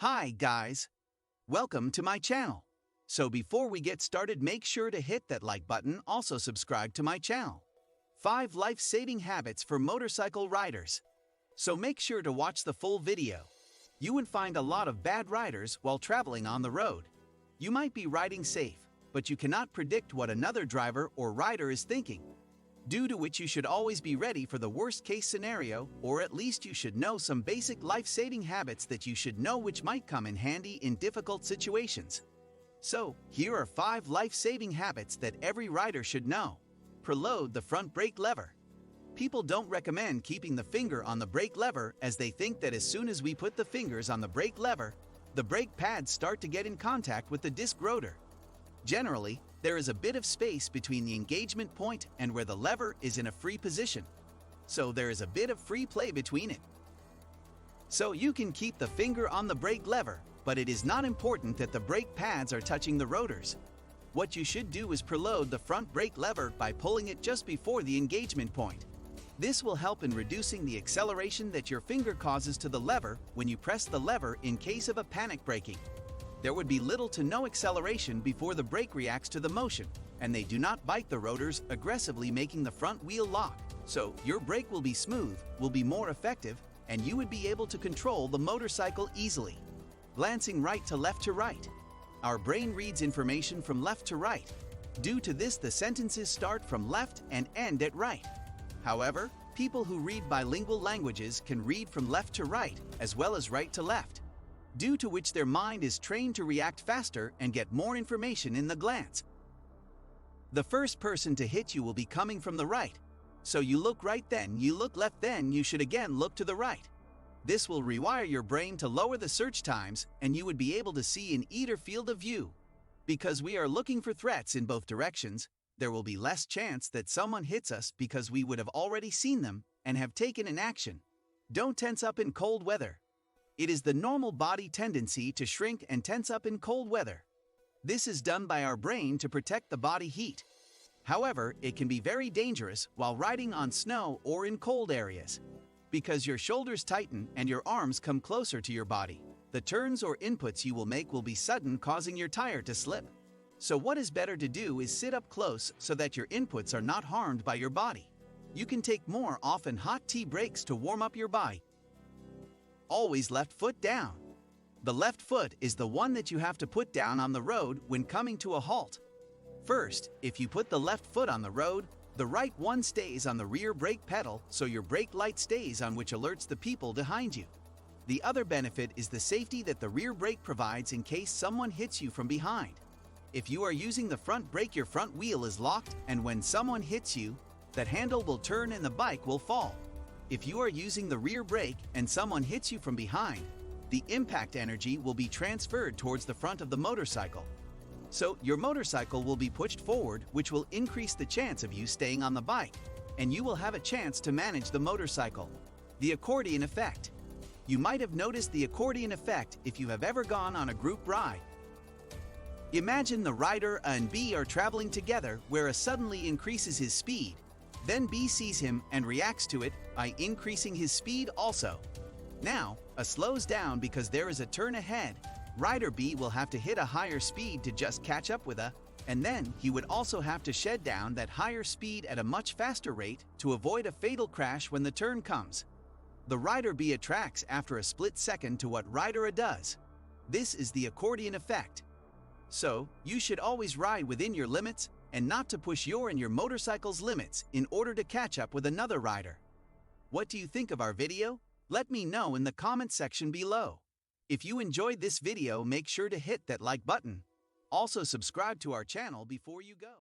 Hi guys, welcome to my channel. So before we get started, make sure to hit that like button, also subscribe to my channel. 5 life-saving habits for motorcycle riders. So make sure to watch the full video. You would find a lot of bad riders while traveling on the road. You might be riding safe, but you cannot predict what another driver or rider is thinking, due to which you should always be ready for the worst-case scenario, or at least you should know some basic life-saving habits that you should know which might come in handy in difficult situations. So, here are 5 life-saving habits that every rider should know. Preload the front brake lever. People don't recommend keeping the finger on the brake lever, as they think that as soon as we put the fingers on the brake lever, the brake pads start to get in contact with the disc rotor. Generally, there is a bit of space between the engagement point and where the lever is in a free position, so there is a bit of free play between it. So you can keep the finger on the brake lever, but it is not important that the brake pads are touching the rotors. What you should do is preload the front brake lever by pulling it just before the engagement point. This will help in reducing the acceleration that your finger causes to the lever when you press the lever in case of a panic braking. There would be little to no acceleration before the brake reacts to the motion, and they do not bite the rotors, aggressively making the front wheel lock. So your brake will be smooth, will be more effective, and you would be able to control the motorcycle easily. Glancing right to left to right. Our brain reads information from left to right. Due to this, the sentences start from left and end at right. However, people who read bilingual languages can read from left to right as well as right to left, due to which their mind is trained to react faster and get more information in the glance. The first person to hit you will be coming from the right, so you look right, then you look left, then you should again look to the right. This will rewire your brain to lower the search times, and you would be able to see in either field of view. Because we are looking for threats in both directions, there will be less chance that someone hits us because we would have already seen them and have taken an action. Don't tense up in cold weather. It is the normal body tendency to shrink and tense up in cold weather. This is done by our brain to protect the body heat. However, it can be very dangerous while riding on snow or in cold areas, because your shoulders tighten and your arms come closer to your body. The turns or inputs you will make will be sudden, causing your tire to slip. So what is better to do is sit up close so that your inputs are not harmed by your body. You can take more often hot tea breaks to warm up your body. Always left foot down. The left foot is the one that you have to put down on the road when coming to a halt. First, if you put the left foot on the road, the right one stays on the rear brake pedal, so your brake light stays on, which alerts the people behind you. The other benefit is the safety that the rear brake provides in case someone hits you from behind. If you are using the front brake, your front wheel is locked, and when someone hits you, that handle will turn and the bike will fall. If you are using the rear brake and someone hits you from behind, the impact energy will be transferred towards the front of the motorcycle. So your motorcycle will be pushed forward, which will increase the chance of you staying on the bike, and you will have a chance to manage the motorcycle. The accordion effect. You might have noticed the accordion effect if you have ever gone on a group ride. Imagine the rider A and B are traveling together, where A suddenly increases his speed. Then B sees him and reacts to it by increasing his speed also. Now, A slows down because there is a turn ahead. Rider B will have to hit a higher speed to just catch up with A, and then he would also have to shed down that higher speed at a much faster rate to avoid a fatal crash when the turn comes. The rider B attracts after a split second to what rider A does. This is the accordion effect. So, you should always ride within your limits and not to push your and your motorcycle's limits in order to catch up with another rider. What do you think of our video? Let me know in the comment section below. If you enjoyed this video, make sure to hit that like button. Also subscribe to our channel before you go.